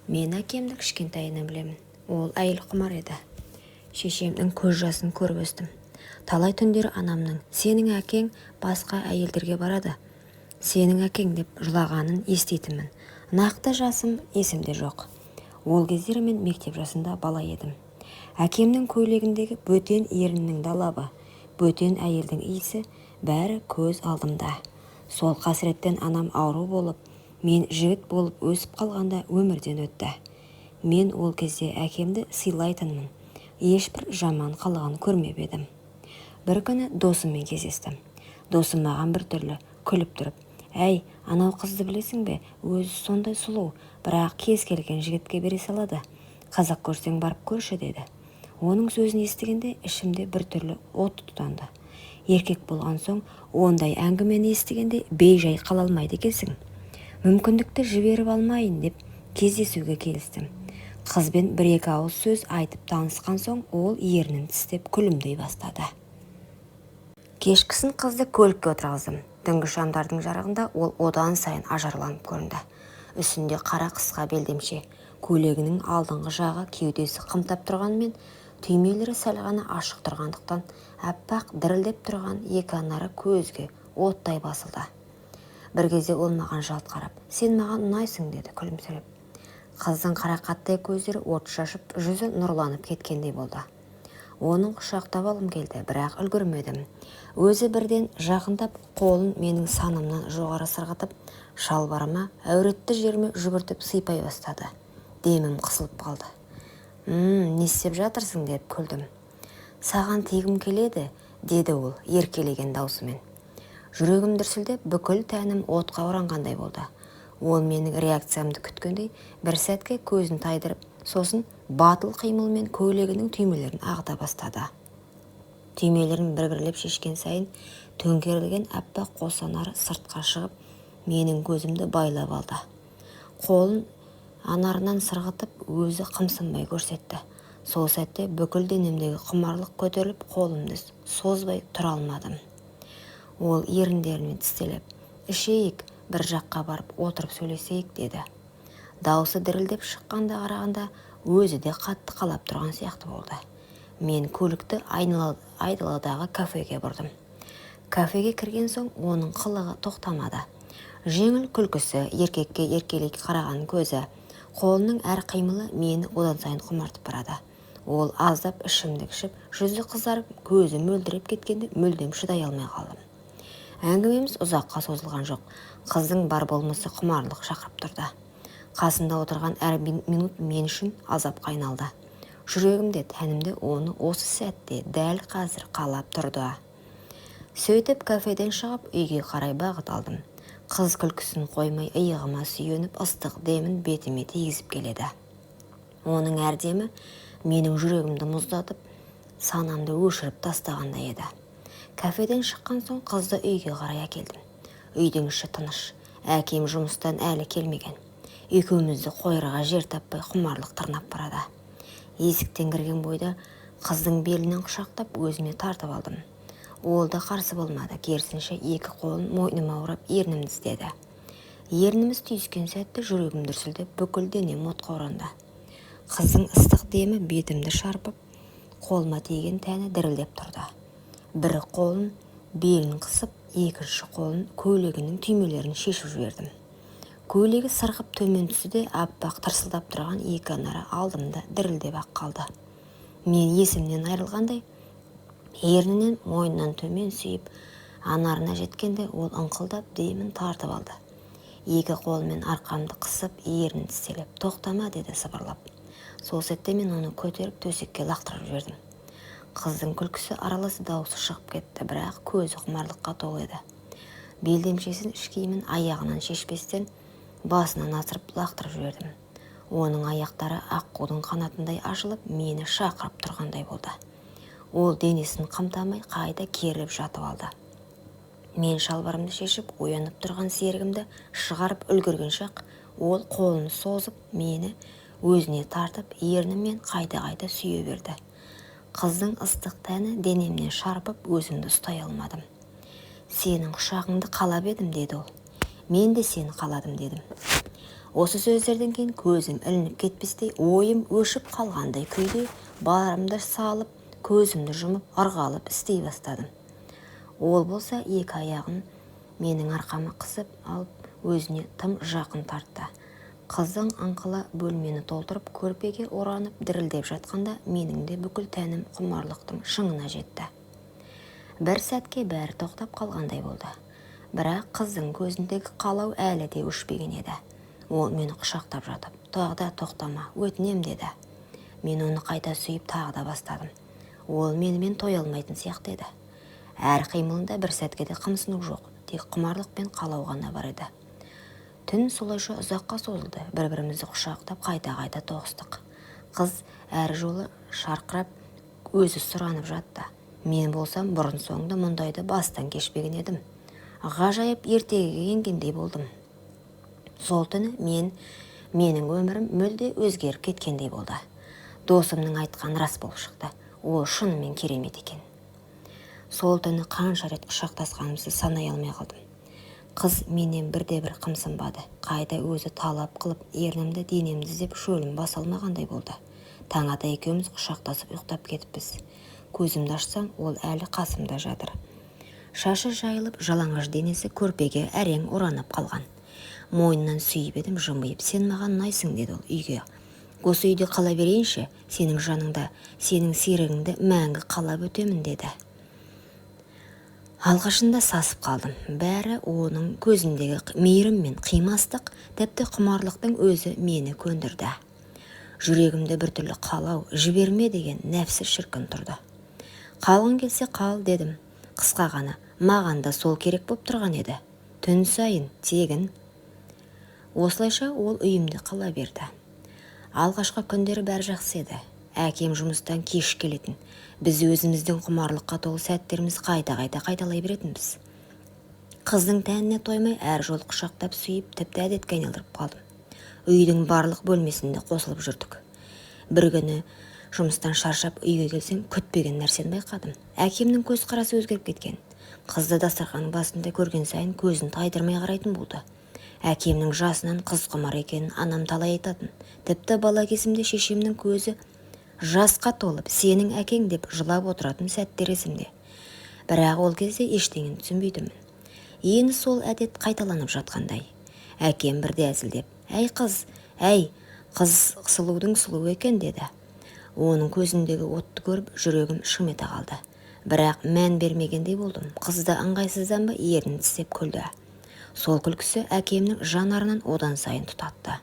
Мен әкемді кішкентайынан білемін. Ол әйел құмар еді. Шешемнің көз жасын көріп өстім. Талай түндер анамның "Сенің әкең басқа әйелдерге барады. Сенің әкең" деп жылағанын еститінмін. Нақты жасым есімде жоқ. Ол кездері мен мектеп жасында бала едім. Әкемнің көйлегіндегі бөтен еріннің далабы, бөтен әйелдің иісі бәрі көз алдымда. Сол қасіреттен анам ауру болып, мен жігіт болып өсіп қалғанда өмірден өтті. Мен ол кезде әкемді сыйлайтынмын. Ешбір жаман қылығын көрмеп едім. Бір күні досыммен кездестім. Досым маған біртүрлі күліп тұрып: "Әй, анау қызды білесің бе? Өзі сондай сұлу, бірақ кез келген жігітке бере салады. Қазақ көрсең барып көрші" деді. Оның сөзін естігенде ішімде біртүрлі от тұтанды. Еркек болған соң ондай әңгімені естігенде бей-жай қала алмайды екенсің. Мүмкіндікті жіберіп алмайын деп кездесуге келістім. Қызбен бір-екі ауыз сөз айтып танысқан соң ол ернін тістеп күлімдей бастады. Кешкісін қызды көлікке отырғыздым. Түнгі шамдардың жарығында ол одан сайын ажарланып көрінді. Үстінде қара қысқа белдемше, көйлегінің алдыңғы жағы кеудесі қымтап тұрғанмен, түймелері сәл ғана ашық тұрғандықтан әппақ дірілдеп тұрған екі анары көзге оттай басылды. Бір кезде ол маған жалт қарап: "Сен маған ұнайсың" деді күлімсіреп. Қыздың қарақаттай көздері от шашып, жүзі нұрланып кеткендей болды. Оның құшақтап алғым келді, бірақ үлгермедім. Өзі бірден жақындап, қолын менің санымнан жоғары сырғытып, шалбарыма, әуретті жеріме жүгіртіп сыйпай бастады. Демім қысылып қалды. Не істеп жатырсың" деп күлдім. "Саған тигім келеді" деді ол еркелеген даусымен. Жүрегім дүрсілдеп, бүкіл тәнім отқа оранғандай болды. Ол менің реакциямды күткендей бір сәтке көзін тайдырып, сосын батыл қимылмен көйлегінің түймелерін ағыта бастады. Түймелерін бір-бірлеп шешкен сайын төңкерілген әппақ қос анары сыртқа шығып, менің көзімді байлап алды. Қолын анарынан сырғытып, өзі қымсынбай көрсетті. Сол сәтте бүкіл денемдегі құмарлық көтеріліп, қолымды созбай тұра алмадым. Ол еріндерімен тістелеп: "Ішейік, бір жаққа барып отырып сөйлесейік" деді. Даусы дірілдеп шыққанда қарағанда өзі де қатты қалап тұрған сияқты болды. Мен көлікті айдаладағы кафеге бұрдым. Кафеге кірген соң оның қылығы тоқтамады. Жеңіл күлкісі, еркекке еркелей қараған көзі, қолының әр қимылы мені одан сайын құмартып барады. Ол аздап ішімдік ішіп, жүзі қызарып, көзі мөлдіреп кеткенде мүлдем шыдай алмай қалдым. Әңгімеміз ұзаққа созылған жоқ. Қыздың бар болмысы құмарлық шақырып тұрды. Қасында отырған әр минут мен үшін азапқа айналды. Жүрегімде, тәнімде оны осы сәтте дәл қазір қалап тұрды. Сөйтіп кафеден шығып үйге қарай бағыт алдым. Қыз күлкісін қоймай иығыма сүйеніп, ыстық демін бетіме тигізіп келеді. Оның әр демі менің жүрегімді мұздатып, санамды өшіріп тастағандай еді. Кафеден шыққан соң қызды үйге қарай әкелдім. Үйдің іші тыныш. Әкем жұмыстан әлі келмеген. Екеумізді қойырға жер таппай құмарлық тырнап барады. Есіктен кірген бойда қыздың белінен құшақтап өзіме тартып алдым. Ол да қарсы болмады. Керісінше екі қолын мойныма орап ернімді тістеді. Ерніміз түйіскен сәтте жүрегім дүрсілдеп, бүкіл денем отқа оранды. Қыздың ыстық демі бетімді шарпып, қолыма тиген тәні дірілдеп тұрды. Бір қолын белін қысып, екінші қолын көйлегінің түймелерін шешіп жібердім. Көйлегі сырғып төмен түсті де, аппақ тырсылдап тұрған екі анары алдымда дірілдеп ақ қалды. Мен есімнен айрылғандай, ернінен мойнынан төмен сүйіп, анарына жеткенде ол ыңқылдап демін тартып алды. Екі қолымен арқамды қысып, ернін тістелеп: "Тоқтама" деді сыбырлап. Сол сәтте мен оны көтеріп төсекке лақтырып жібердім. Қыздың күлкісі аралас даусы шығып кетті, бірақ көзі құмарлыққа толы еді. Белдемшесін іш киімін аяғынан шешпестен басынан асырып лақтырып жібердім. Оның аяқтары аққудың қанатындай ашылып, мені шақырып тұрғандай болды. Ол денесін қымтамай қайта керіліп жатып алды. Мен шалбарымды шешіп, оянып тұрған серігімді шығарып үлгерген шақ, ол қолын созып, мені өзіне тартып, ернімен қайта-қайта сүйе берді. Қыздың ыстық тәні денемнен шарпып, өзімді ұстай алмадым. "Сенің құшағыңды қалап едім" деді ол. "Мен де сені қаладым" дедім. Осы сөздерден кейін көзім ілініп кетпестей, ойым өшіп қалғандай күйде барымды салып, көзімді жұмып ырғалып істей бастадым. Ол болса екі аяғын менің арқама қысып алып, өзіне тым жақын тартты. Қыздың аңқыла бөлмені толтырып, көрпеге оранып дірілдеп жатқанда, менің де бүкіл тәнім құмарлықтың шыңына жетті. Бір сәтке бәрі тоқтап қалғандай болды. Бірақ қыздың көзіндегі қалау әлі де өшпеген еді. Ол мені құшақтап жатып, тағы да тоқтама, өтінем деді. Мен оны қайта сүйіп тағы да бастадым. Ол менімен тоя алмайтын сияқты еді. Әр қимылында бір сәтке де қымсыну жоқ, тек құмарлық пен қалау ғана бар еді. Түн солайша ұзаққа созылды, бір-бірімізді құшақтап қайта-қайта тоғыстық. Қыз әр жолы шарқырап, өзі сұранып жатты. Мен болсам бұрын соңды мұндайды бастан кешпеген едім. Ғажайып ертегіге енгендей болдым. Сол түні менің өмірім мүлде өзгеріп кеткендей болды. Досымның айтқан рас болып шықты. Ол шынымен керемет екен. Сол түні қанша рет құшақтасқанымызды санай алмай қалдым. Қыз менен бірде-бір қымсынбады. Қайда өзі талап қылып, ернімді денемді іздеп шөлім баса алмағандай болды. Таң ата екеуміз құшақтасып ұйықтап кетіппіз. Көзімді ашсам, ол әлі қасымда жатыр. Шашы жайылып, жалаңаш денесі көрпеге әрең оранып қалған. Мойнынан сүйіп едім, жымиып, сен маған ұнайсың деді ол үйге. Осы үйде қала берейінші, сенің жаныңда, сенің серігіңді мәңгі қалап өтемін деді. Алғашында сасып қалдым. Бәрі оның көзіндегі мейірім мен қимастық, тіпті құмарлықтың өзі мені көндірді. Жүрегімді біртүрлі қалау, жіберме деген нәпсі шіркін тұрды. Қалғың келсе қал дедім. Қысқа ғана, маған да сол керек боп тұрған еді. Түн сайын, тегін. Осылайша ол үйімде қала берді. Алғашқы күндері бәрі жақсы еді. Әкем жұмыстан кеш келетін. Біз өзіміздің құмарлыққа толы сәттеріміз қайта-қайта қайталай беретінбіз. Қыздың тәніне тоймай әр жол құшақтап сүйіп, тіпті әдетке айналдырып қалдым. Үйдің барлық бөлмесінде қосылып жүрдік. Бір күні жұмыстан шаршап үйге келсем, күтпеген нәрсені байқадым. Әкемнің көзқарасы өзгеріп кеткен. Қызды дастарханның басында көрген сайын көзін тайдырмай қарайтын болды. Әкемнің жасынан қыз құмар екенін анам талай айтатын. Тіпті бала кезімде шешемнің көзі жасқа толып, сенің әкең деп жылап отыратын сәттер есімде. Бірақ ол кезде ештеңені түсінбейтінмін. Енді сол әдет қайталанып жатқандай. Әкем бірде әзілдеп, әй қыз сұлудың сұлу екен деді. Оның көзіндегі отты көріп, жүрегім шым ете қалды. Бірақ мән бермегендей болдым. Қызды ыңғайсыздан ба ернін тістеп күлді. Сол күлкісі әкемнің жанарынан одан сайын тұтатты.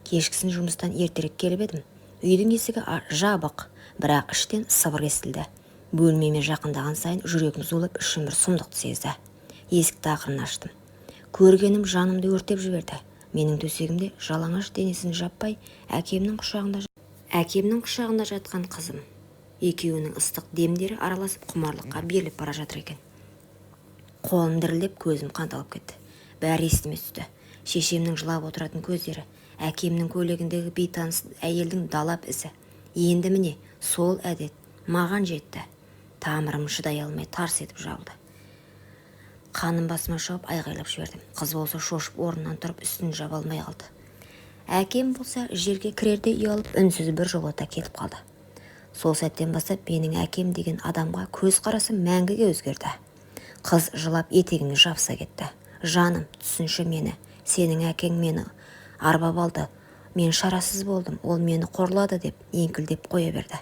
Кешкісін жұмыстан ертерек келіп едім. Үйдің есігі жабық, бірақ іштен сыбыр естілді. Бөлмеме жақындаған сайын жүрегім зулап, ішім бір сұмдықты сезді. Есікті ақырын аштым. Көргенім жанымды өртеп жіберді. Менің төсегімде жалаңаш денесін жаппай, әкемнің құшағында жатқан қызым. Екеуінің ыстық демдері араласып құмарлыққа беріліп бара жатыр екен. Қолым дірілдеп, көзім қанталып кетті. Бәрі естіме түсті. Шешемнің жылап отыратын көздері, әкемнің көйлегіндегі бейтаныс әйелдің далап ізі. Енді міне, сол әдет маған жетті. Тамырым шыдай алмай тарс етіп жабылды. Қаным басыма шауып айғайлап жібердім. Қыз болса шошып орнынан тұрып үстін жаба алмай қалды. Әкем болса жерге кірерде ұялып үнсіз бір жолата келіп қалды. Сол сәттен бастап менің әкем деген адамға көз қарасы мәңгіге өзгерді. Қыз жылап етегіме жабыса кетті. Жаным, түсінші мені, сенің әкең мені арбап алды. Мен шарасыз болдым, ол мені қорлады деп еңкілдеп қоя берді.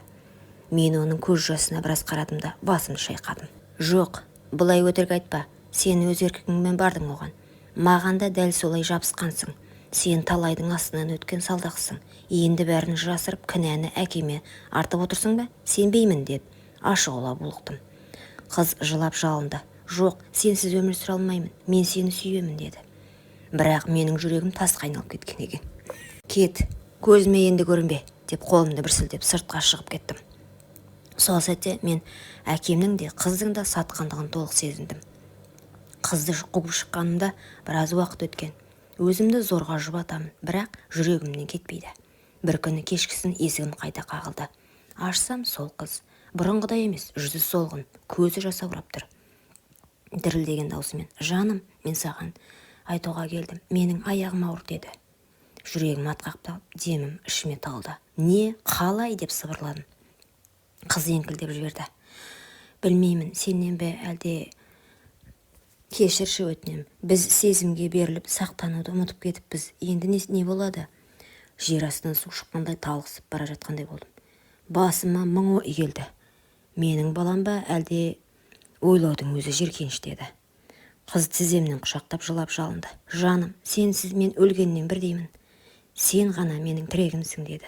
Мен оның көз жасына біраз қарадым да басымды шайқадым. Жоқ, бұлай өтірік айтпа, сен өз еркіңмен бардың оған. Маған да дәл солай жабысқансың. Сен талайдың астынан өткен салдақсың. Енді бәрін жасырып кінәні әкеме артып отырсың ба? Сенбеймін деп ашығыла булықтым. Қыз жылап жалынды. Жоқ, сенсіз өмір сүре алмаймын, мен сені сүйемін деді. Бірақ менің жүрегім тасқа айналып кеткен екен. Кет, көзіме енді көрінбе, деп қолымды бір сілтеп сыртқа шығып кеттім. Сол сәтте мен әкемнің де қыздың да сатқандығын толық сезіндім. Қызды қуып шыққанымда біраз уақыт өткен. Өзімді зорға жұбатамын, бірақ жүрегімнен кетпейді. Бір күні кешкісін есігім қайта қағылды. Ашсам сол қыз, бұрынғыдай емес, жүзі солғын, көзі жасаурап тұр. Дірілдеген даусымен, жаным, мен саған айтуға келдім, менің аяғым ауыр деді. Жүрегім атқақтап, демім ішіме тығылды. Не, қалай деп сыбырладым. Қыз еңкілдеп жіберді. Білмеймін, сенен бе әлде... Кешірші өтінем. Біз сезімге беріліп, сақтануды ұмытып кетіппіз. Енді не болады? Жер астынан су шыққандай талықсып бара жатқандай болдым. Басыма мың ой келді. Менің балам ба, әлде ойлаудың өзі жеркеніш деді. Қыз тіземнен құшақтап жылап жалынды. Жаным, сенсіз мен өлгеннен бірдеймін. Сен ғана менің тірегімсің деді.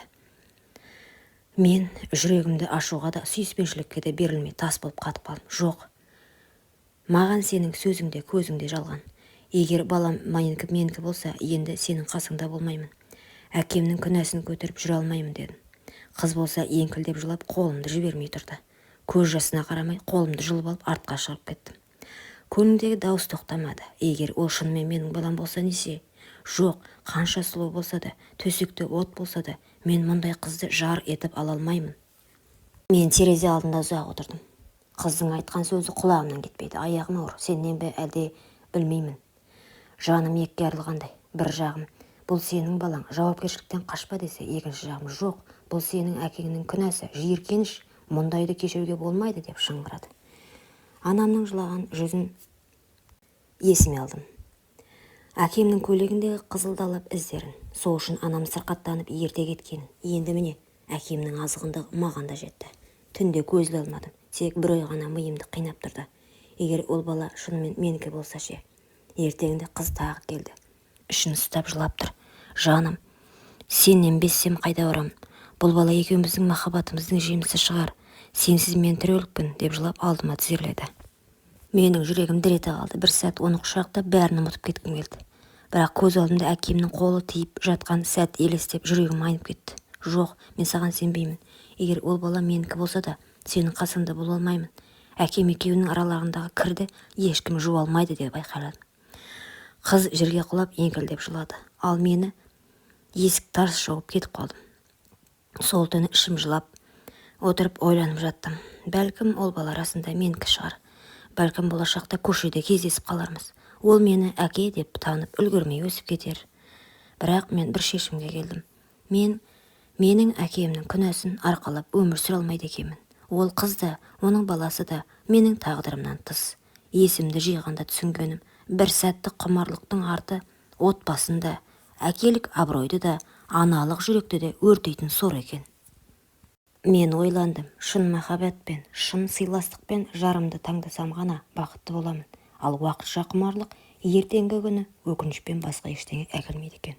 Мен жүрегімді ашуға да, сүйіспеншілікке де берілмей тас болып қатып қалдым. Жоқ, маған сенің сөзіңде, көзіңде жалған. Егер балам менікі болса, енді сенің қасыңда болмаймын. Әкемнің күнәсін көтеріп жүре алмаймын дедім. Қыз болса еңкілдеп жылап, қолымды жібермей тұрды. Көз жасына қарамай, қолымды жұлып алып артқа шығып кеттім. Көңілдегі дауыс тоқтамады. Егер ол шынымен менің балам болса несе? Жоқ, қанша сұлу болса да, төсекте от болса да, мен мұндай қызды жар етіп ала алмаймын. Мен терезе алдында ұзақ отырдым. Қыздың айтқан сөзі құлағымнан кетпейді. Аяғым ауыр, сенен бе әлде білмеймін. Жаным екіге арылғандай. Бір жағым, бұл сенің балаң, жауапкершіліктен қашпа десе, екінші жағым, жоқ, бұл сенің әкеңнің күнәсі, жиіркеніш, мұндайды кешіруге болмайды деп шыңғырады. Анамның жылаған жүзін есіме алдым. Әкемнің көйлегіндегі қызылдалап іздерін, сол үшін анам сырқаттанып ерте кеткен. Енді міне, әкемнің азғындығы маған да жетті. Түнде көз іле алмадым, тек бір ой ғана миымды қинап тұрды. Егер ол бала шынымен менікі болса ше. Ертеңінде қыз тағы келді. Ішін ұстап жылап тұр. Жаным, сенен безсем қайда барам? Бұл бала екеуміздің махаббатымыздың жемісі шығар. Сенсіз мен тірелікпін деп жылап алдыма тізерледі. Менің жүрегім дір ете қалды. Бір сәт оны құшақтап бәрін ұмытып кеткім келді. Бірақ көз алдымда әкемнің қолы тиіп жатқан сәт елестеп жүрегім айнып кетті. Жоқ, мен саған сенбеймін. Егер ол бала менікі болса да, сенің қасыңда бола алмаймын. Әкем екеуінің араларындағы кірді ешкім жуа алмайды деп байқадым. Қыз жерге құлап еңкілдеп жылады. Ал мені есік тарс жауып кетіп қалдым. Сол түні ішім жылап отырып ойланып жаттым. Бәлкім ол бала арасында менікі шығар. Бәлкім болашақта көшеде кездесіп қалармыз. Ол мені әке деп танып үлгермей өсіп кетер. Бірақ мен бір шешімге келдім. Менің әкемнің күнәсін арқалап өмір сүре алмайды екенмін. Ол қыз да, оның баласы да менің тағдырымнан тыс. Есімді жиғанда түсінгенім, бір сәтті құмарлықтың арты отбасында, әкелік абыройды да, аналық жүректі де өртейтін сор екен. Мен ойландым, шын махаббатпен, шын сыйластықпен жарымды таңдасам ғана бақытты боламын. Ал уақытша құмарлық ертеңгі күні өкінішпен басқа ештеңе әкелмейді екен.